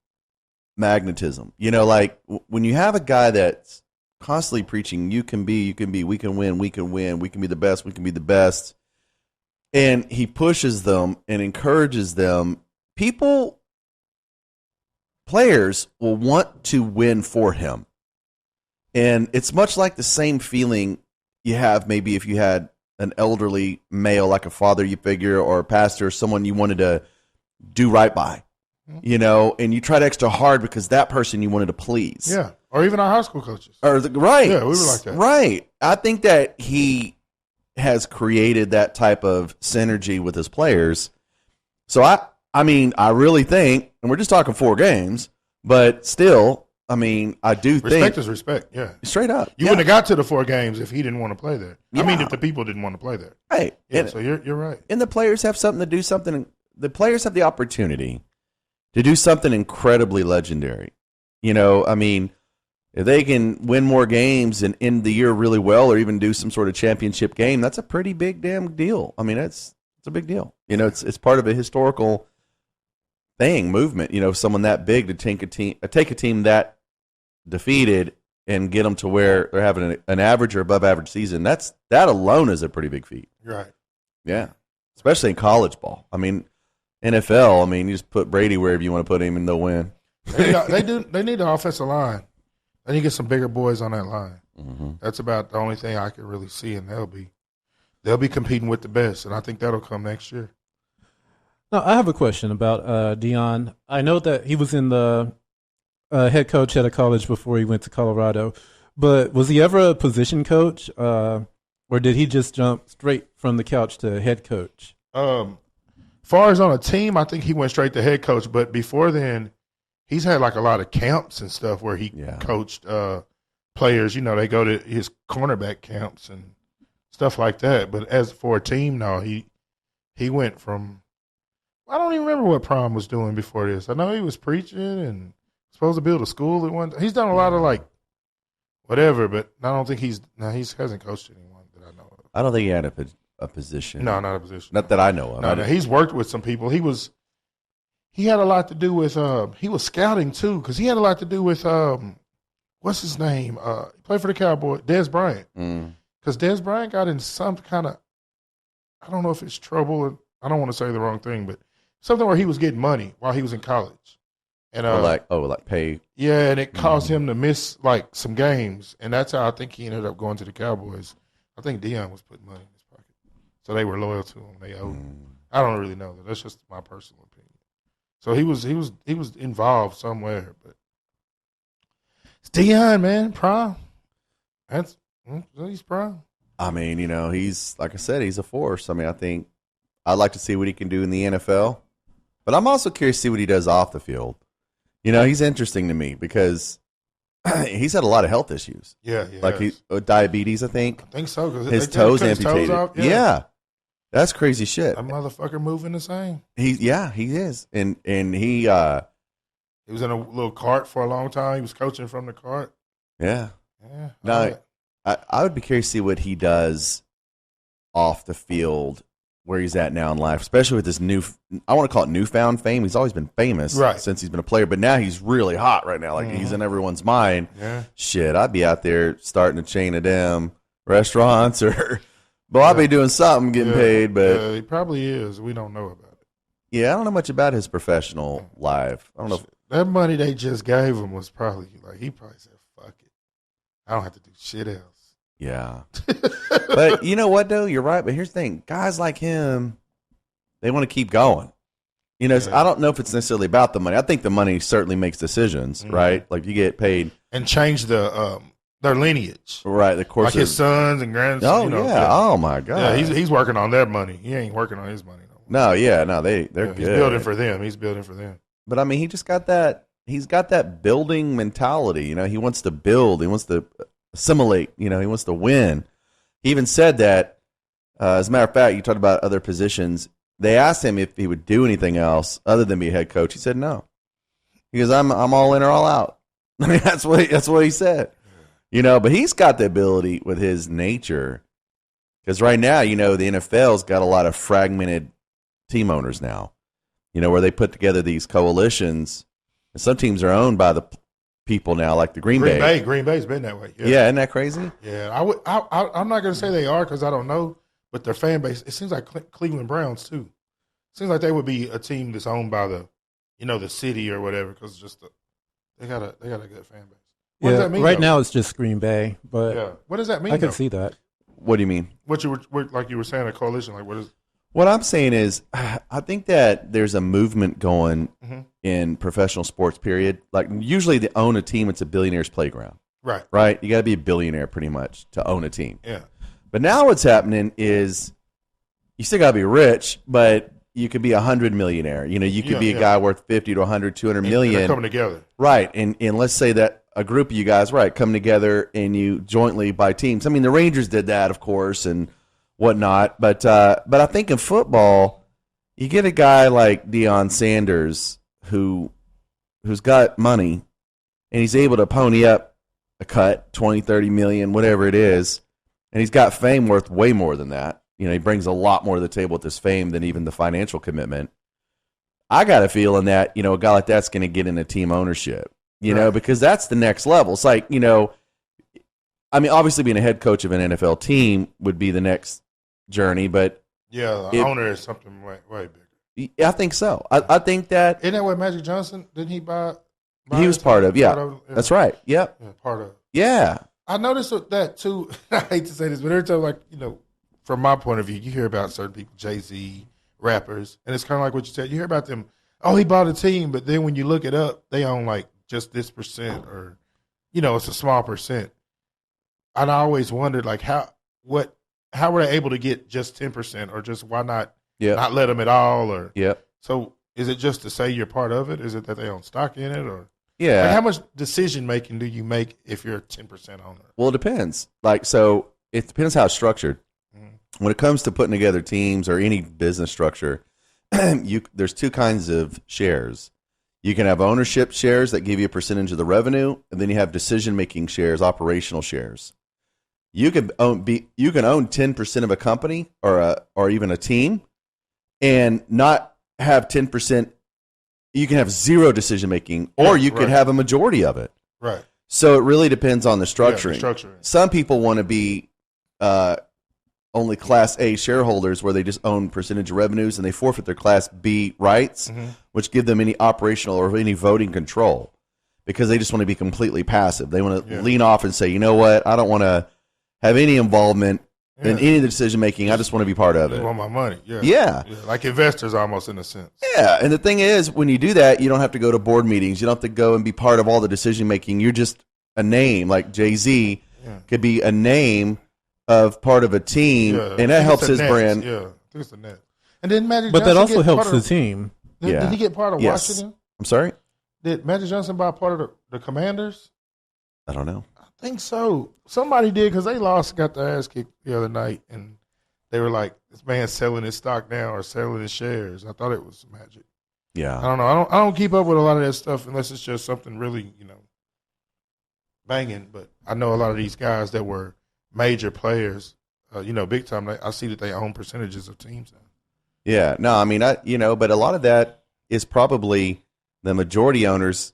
magnetism. Like when you have a guy that's constantly preaching, you can be, we can win, we can be the best, we can be the best. And he pushes them and encourages them. Players will want to win for him. And it's much like the same feeling you have maybe if you had an elderly male, like a father you figure, or a pastor, or someone you wanted to do right by, and you tried extra hard because that person you wanted to please. Yeah, or even our high school coaches. Right. Yeah, we were like that. Right. I think that he has created that type of synergy with his players. So, I mean, I really think, and we're just talking 4 games, but still, I mean, I do think. Respect is respect, yeah. Straight up. You wouldn't have got to the 4 games if he didn't want to play there. Yeah. I mean, if the people didn't want to play there. Right. Yeah, so you're right. And the players have something to do something. The players have the opportunity to do something incredibly legendary. I mean, if they can win more games and end the year really well, or even do some sort of championship game, that's a pretty big damn deal. I mean, it's a big deal. It's part of a historical movement. Someone that big to take a team that defeated and get them to where they're having an average or above average season. That alone is a pretty big feat. Right. Yeah, especially in college ball. I mean, NFL. I mean, you just put Brady wherever you want to put him, and they'll win. They need the offensive line. They need to get some bigger boys on that line. Mm-hmm. That's about the only thing I can really see, and they'll be competing with the best, and I think that'll come next year. Now, I have a question about Deion. I know that he was in the head coach at a college before he went to Colorado, but was he ever a position coach, or did he just jump straight from the couch to head coach? Far as on a team, I think he went straight to head coach. But before then, he's had like a lot of camps and stuff where he coached players. They go to his cornerback camps and stuff like that. But as for a team, no, he went from. I don't even remember what Prom was doing before this. I know he was preaching and supposed to build a school at one. He's done a lot of like whatever, but I don't think he hasn't coached anyone that I know of. I don't think he had a position. No, not a position. Not that I know of. No, he's worked with some people. He had a lot to do with he was scouting too, because he had a lot to do with what's his name? He played for the Cowboys, Dez Bryant. Because Dez Bryant got in some kind of, I don't know if it's trouble. I don't want to say the wrong thing, but something where he was getting money while he was in college. And like pay. Yeah, and it caused him to miss like some games, and that's how I think he ended up going to the Cowboys. I think Deion was putting money in his pocket, so they were loyal to him. They owed him. I don't really know that. That's just my personal opinion. So he was involved somewhere, but it's Deion, man, prime. He's prime. I mean, he's like I said, he's a force. I mean, I think I'd like to see what he can do in the NFL, but I'm also curious to see what he does off the field. He's interesting to me because he's had a lot of health issues. Yeah, like diabetes, I think. I think so. Cause his toes amputated. Toes yeah, that's crazy shit. That motherfucker moving the same. He is, and he was in a little cart for a long time. He was coaching from the cart. Yeah. Yeah. No, I would be curious to see what he does off the field, where he's at now in life, especially with this I want to call it newfound fame. He's always been famous since he's been a player, but now he's really hot right now. Like he's in everyone's mind. Yeah. Shit, I'd be out there starting a chain of damn restaurants I'd be doing something, getting paid, but he probably is. We don't know about it. Yeah, I don't know much about his professional life. I don't know. That money they just gave him was probably like, he probably said, fuck it. I don't have to do shit else. Yeah. But you know what, though? You're right. But here's the thing. Guys like him, they want to keep going. I don't know if it's necessarily about the money. I think the money certainly makes decisions, right? Like you get paid. And change their lineage. Right. The course like his sons and grandsons. Oh, yeah. Oh, my God. Yeah, he's working on their money. He ain't working on his money. No, yeah. No, they're good. He's building for them. He's building for them. But, I mean, he just got that. He's got that building mentality. He wants to build. He wants to assimilate. He wants to win. He even said that, as a matter of fact, you talked about other positions. They asked him if he would do anything else other than be a head coach. He said no. He goes, I'm all in or all out. I mean, that's what he said. But he's got the ability with his nature. Because right now, the NFL's got a lot of fragmented team owners now, where they put together these coalitions. And some teams are owned by the people now, like the Green Bay. Green Bay's been that way. Yeah, isn't that crazy? Yeah, I'm not going to say they are because I don't know, but their fan base, it seems like Cleveland Browns too. It seems like they would be a team that's owned by the, the city or whatever because they got a good fan base. What does that mean? Right now it's just Green Bay, but yeah, what does that mean? I can see that. What do you mean? What you were saying, a coalition, like what is? What I'm saying is, I think that there's a movement going in professional sports, period. Like, usually to own a team, it's a billionaire's playground. Right. Right? You got to be a billionaire, pretty much, to own a team. Yeah. But now what's happening is you still got to be rich, but you could be $100 millionaire. You could be a guy worth 50 to 100, 200 million. They're coming together. Right. And let's say that a group of you guys, right, come together and you jointly buy teams. I mean, the Rangers did that, of course, and whatnot. But I think in football, you get a guy like Deion Sanders who's got money, and he's able to pony up a cut, 20, 30 million, whatever it is, and he's got fame worth way more than that. He brings a lot more to the table with this fame than even the financial commitment. I got a feeling that, a guy like that's going to get into team ownership, because that's the next level. It's like, obviously being a head coach of an NFL team would be the next journey, but yeah, the owner is something way bigger. I think so. I think that. Isn't that what Magic Johnson, didn't he buy he was part of, yeah. That's right. Yep. Yeah, part of. Yeah. I noticed that too. I hate to say this, but every time, from my point of view, you hear about certain people, Jay-Z, rappers, and it's kind of like what you said. You hear about them, oh, he bought a team, but then when you look it up, they own like just this percent or, it's a small percent. And I always wondered, like, how were they able to get just 10% or just why not not let them at all? Or So is it just to say you're part of it? Is it that they own stock in it? Or like how much decision-making do you make if you're a 10% owner? Well, it depends. So it depends how it's structured. When it comes to putting together teams or any business structure, there's two kinds of shares. You can have ownership shares that give you a percentage of the revenue, and then you have decision-making shares, operational shares. You can own 10% of a company or even a team, and not have 10%. You can have zero decision-making, or you could have a majority of it. Right. So it really depends on the structuring. Yeah, the structuring. Some people want to be only Class A shareholders where they just own percentage of revenues and they forfeit their Class B rights, which give them any operational or any voting control because they just want to be completely passive. They want to lean off and say, you know what, I don't want to have any involvement in any of the decision-making. I just want to be part of it. I want my money. Yeah. Like investors almost in a sense. Yeah, and the thing is, when you do that, you don't have to go to board meetings. You don't have to go and be part of all the decision-making. You're just a name, like Jay-Z could be a name of part of a team, and that helps his brand. Yeah, I think it's the net. And then Magic But Johnson that also helps the of, team. Did he get part of Washington? I'm sorry? Did Magic Johnson buy part of the Commanders? I don't know. I think so. Somebody did because they got their ass kicked the other night, and they were like, this man's selling his stock now or selling his shares. I thought it was Magic. Yeah. I don't know. I don't keep up with a lot of that stuff unless it's just something really, banging. But I know a lot of these guys that were major players, big time. I see that they own percentages of teams now. Yeah, no, I mean, but a lot of that is probably the majority owners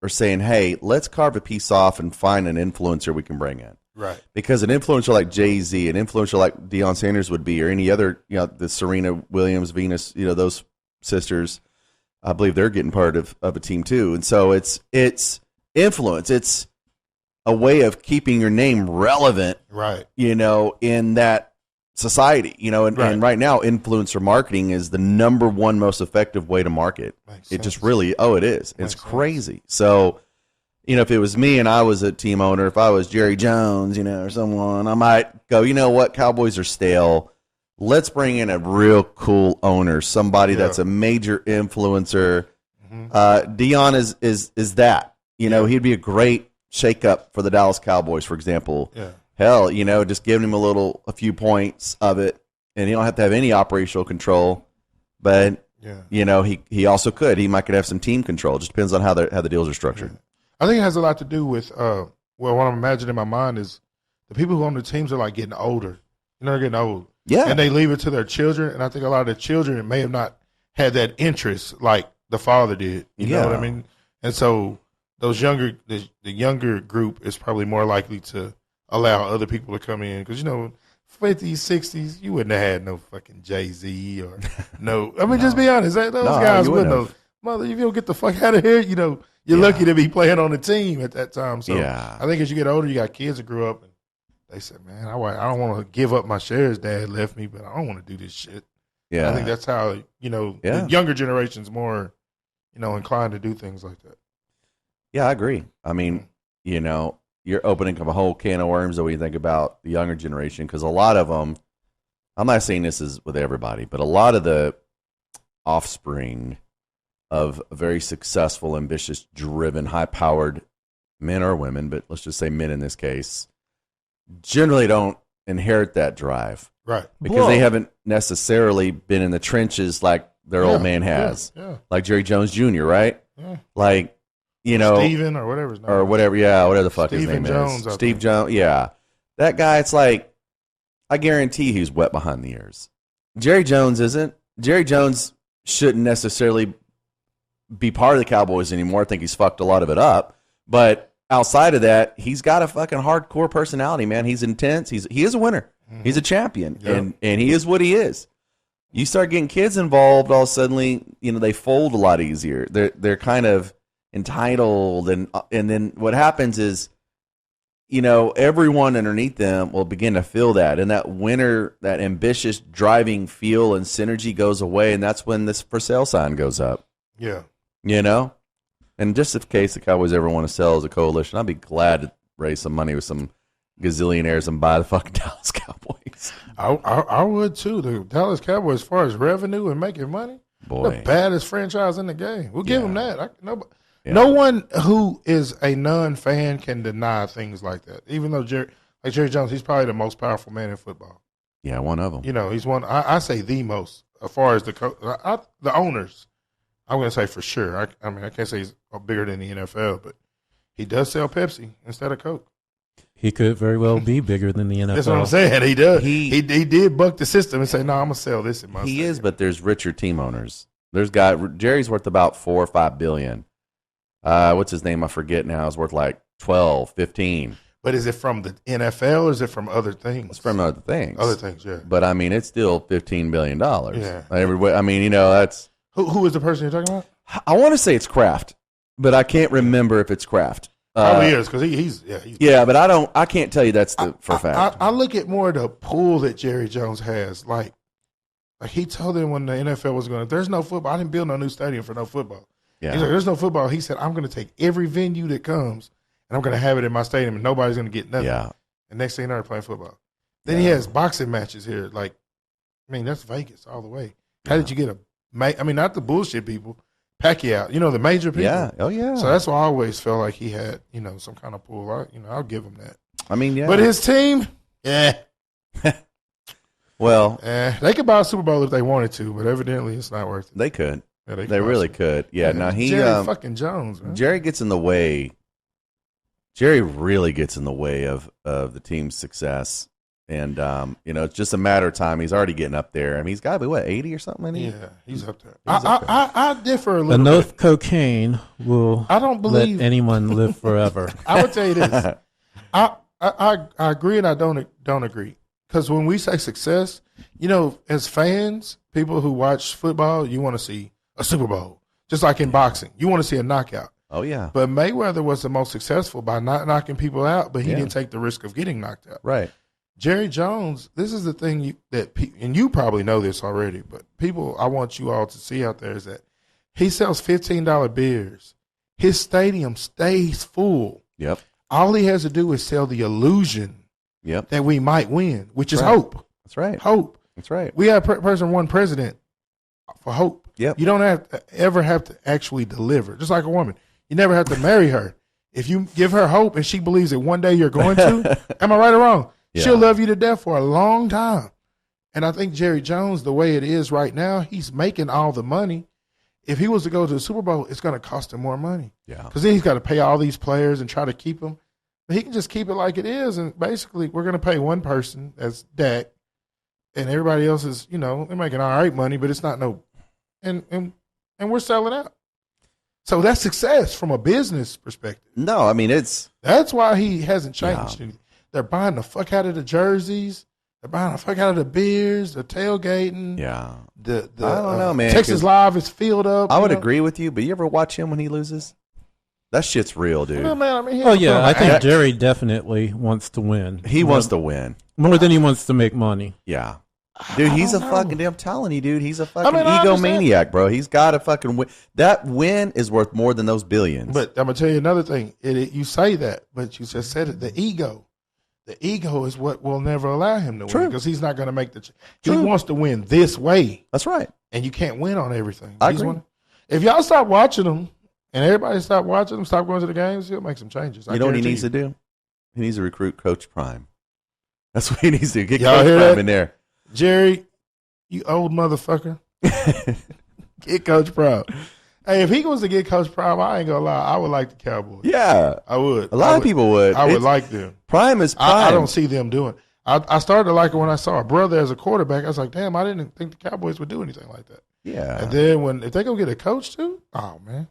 are saying, hey, let's carve a piece off and find an influencer we can bring in. Right. Because an influencer like Jay-Z, an influencer like Deion Sanders would be, or any other, the Serena Williams, Venus, those sisters, I believe they're getting part of a team too. And so it's influence. It's a way of keeping your name relevant, right? In that society, and right now, influencer marketing is the number one most effective way to market. It just really, it is. It's crazy. So, if it was me and I was a team owner, if I was Jerry Jones, or someone, I might go, you know what, Cowboys are stale. Let's bring in a real cool owner, somebody that's a major influencer. Deion is that. He'd be a great shake-up for the Dallas Cowboys, for example. Yeah. Hell, just giving him a few points of it, and you don't have to have any operational control. But Yeah. You know, he also could. He might could have some team control. It just depends on how the deals are structured. I think it has a lot to do with well, what I'm imagining in my mind is the people who own the teams are like getting older. You know, they're getting old. Yeah. And they leave it to their children. And I think a lot of the children may have not had that interest like the father did. You know what I mean? And so those the younger group is probably more likely to allow other people to come in. Because, you know, 50s, 60s, you wouldn't have had no fucking Jay-Z or no. I mean, just be honest. Those guys wouldn't have. Mother, if you don't get the fuck out of here, you know, you're lucky to be playing on the team at that time. So I think as you get older, you got kids that grew up and they said, man, I don't want to give up my shares dad left me, but I don't want to do this shit. Yeah. I think that's how, you know, the younger generation's more, you know, inclined to do things like that. Yeah, I agree. I mean, you know, you're opening up a whole can of worms when you think about the younger generation, because a lot of them, I'm not saying this is with everybody, but a lot of the offspring of very successful, ambitious, driven, high-powered men or women, but let's just say men in this case, generally don't inherit that drive. Right. Because they haven't necessarily been in the trenches like their old man has. Yeah. Like Jerry Jones Jr., right? Yeah. Like, you know. Steven or whatever his name or whatever, whatever the fuck his name Jones, is. Steve Jones, yeah. That guy, it's like, I guarantee he's wet behind the ears. Jerry Jones isn't. Jerry Jones shouldn't necessarily be part of the Cowboys anymore. I think he's fucked a lot of it up. But outside of that, he's got a fucking hardcore personality, man. He's intense. He is a winner. Mm-hmm. He's a champion, and he is what he is. You start getting kids involved, all of a sudden, you know, they fold a lot easier. They're kind of entitled, and then what happens is, you know, everyone underneath them will begin to feel that, and that winner, that ambitious driving feel and synergy goes away, and that's when this for sale sign goes up. Yeah. You know? And just in case the Cowboys ever want to sell as a coalition, I'd be glad to raise some money with some gazillionaires and buy the fucking Dallas Cowboys. I would too. The Dallas Cowboys, as far as revenue and making money, the baddest franchise in the game. We'll give them that. No one who is a non-fan can deny things like that. Even though Jerry Jones, he's probably the most powerful man in football. Yeah, one of them. You know, he's one. I say the most as far as the owners. I'm going to say for sure. I mean, I can't say he's bigger than the NFL, but he does sell Pepsi instead of Coke. He could very well be bigger than the NFL. That's what I'm saying. He does. He did buck the system and say, "No, I'm gonna sell this in my." He is, but there's richer team owners. Jerry's worth about $4 or $5 billion. What's his name? I forget now. It's worth like 12, 15. But is it from the NFL or is it from other things? It's from other things. Other things, yeah. But I mean, it's still $15 billion. Yeah. I mean, you know, that's who is the person you're talking about? I want to say it's Kraft, but I can't remember if it's Kraft. Probably is because he's but I can't tell you that's for a fact. I look at more the pool that Jerry Jones has. Like he told them when the NFL was going, there's no football. I didn't build no new stadium for no football. Yeah. He's like, there's no football. He said, I'm going to take every venue that comes and I'm going to have it in my stadium and nobody's going to get nothing. Yeah. And next thing you know, they're playing football. Then he has boxing matches here. Like, I mean, that's Vegas all the way. How did you get not the bullshit people, Pacquiao, you know, the major people. Yeah. Oh, yeah. So that's why I always felt like he had, you know, some kind of pull. I'll give him that. I mean, yeah. But his team, well, they could buy a Super Bowl if they wanted to, but evidently it's not worth it. They could. Yeah, they really could. Yeah. Now Jerry fucking Jones, man. Jerry gets in the way. Jerry really gets in the way of the team's success. And, you know, it's just a matter of time. He's already getting up there. I mean, he's got to be, 80 or something? Yeah, he's up there. I differ a little Enough bit. Cocaine will let anyone live forever. I would tell you this. I agree and I don't agree. Because when we say success, you know, as fans, people who watch football, you want to see a Super Bowl. Just like in boxing. You want to see a knockout. Oh, yeah. But Mayweather was the most successful by not knocking people out, but he didn't take the risk of getting knocked out. Right. Jerry Jones, this is the thing and you probably know this already, but people I want you all to see out there is that he sells $15 beers. His stadium stays full. Yep. All he has to do is sell the illusion that we might win, which is hope. That's right. Hope. That's right. We have one president for hope. Yep. You don't ever have to actually deliver. Just like a woman. You never have to marry her. If you give her hope and she believes that one day you're going to, am I right or wrong? Yeah. She'll love you to death for a long time. And I think Jerry Jones, the way it is right now, he's making all the money. If he was to go to the Super Bowl, it's going to cost him more money. Yeah. Because then he's got to pay all these players and try to keep them. But he can just keep it like it is. And basically, we're going to pay one person, that's Dak, and everybody else is, they're making all right money, but it's not no – and we're selling out. So that's success from a business perspective. No, I mean, That's why he hasn't changed. Yeah. They're buying the fuck out of the jerseys. They're buying the fuck out of the beers, the tailgating. yeah. The I don't know, man, Texas 'cause Live is filled up. I would agree with you, but you ever watch him when he loses? That shit's real, dude. Well, man, I mean, Oh yeah, I think act. Jerry definitely wants to win. He wants to win. more than he wants to make money. Yeah. Dude, he's a don't know. fucking damn telling you, dude. He's a fucking I egomaniac, bro. He's got to fucking win. That win is worth more than those billions. But I'm gonna tell you another thing. You say that, but you just said it. The ego. The ego is what will never allow him to True. win because he's not going to make the. He True. wants to win this way, That's right. and you can't win on everything. I He's agree. if y'all stop watching him, and everybody stop watching him, stop going to the games, he'll make some changes. You know what he needs to do? He needs to recruit Coach Prime. That's what he needs to get Y'all Coach hear Prime that? in there. Jerry, you old motherfucker, get Coach Prime. Hey, if he was to get Coach Prime, I ain't gonna lie, I would like the Cowboys. Yeah. I would. A lot of people would. I would It's- like them. Prime is Prime. I don't see them doing. I started to like it when I saw a brother as a quarterback. I was like, damn, I didn't think the Cowboys would do anything like that. Yeah. And then if they go get a coach too, oh man,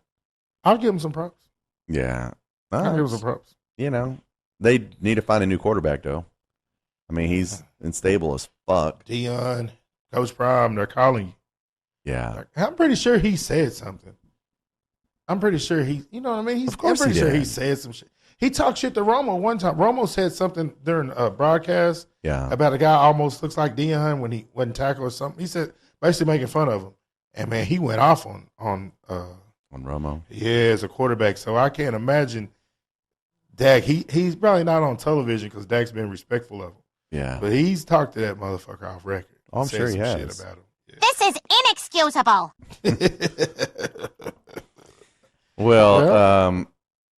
I'll give them some props. Yeah. I'll give them some props. They need to find a new quarterback, though. I mean, he's unstable as fuck. Deion, Coach Prime, they're calling you. Yeah. I'm pretty sure he said something. I'm pretty sure he, you know what I mean? Of course I'm pretty he sure did. he said some shit. He talked shit to Romo one time. Romo said something during a broadcast Yeah. about a guy almost looks like Deion when he wasn't tackled or something. He said, basically making fun of him. And man, he went off on On Romo. as a quarterback. So I can't imagine Dak. He's probably not on television because Dak's been respectful of him. Yeah. But he's talked to that motherfucker off record. Oh, I'm Said sure he some has. Shit about him. This is inexcusable. Well, Well,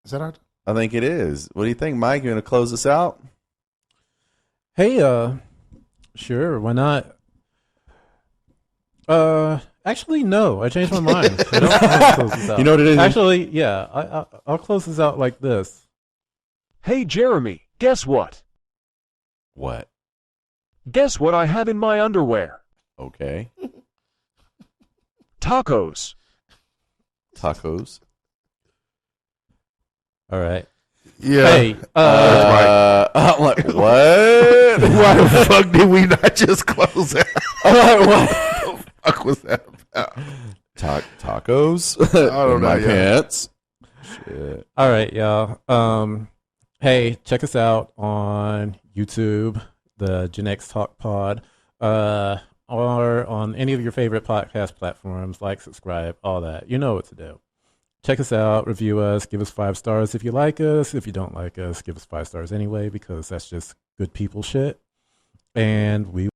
Is that our? I think it is. What do you think, Mike? You going to close us out? Hey, sure, why not? Actually, no, I changed my mind. I don't want to close this out. You know what it is? Actually, yeah, I'll close this out like this. Hey, Jeremy, guess what? What? Guess what I have in my underwear? Okay. Tacos. Tacos. All right. Yeah. Hey, I'm like, what? Why the fuck did we not just close out? What the fuck was that about? Tacos? I don't In know, my yeah. pants? Shit. all right, y'all. Hey, check us out on YouTube, the Gen X Talk Pod, or on any of your favorite podcast platforms. Like, subscribe, all that. You know what to do. Check us out, review us, give us 5 stars if you like us. If you don't like us, give us 5 stars anyway, because that's just good people shit. And we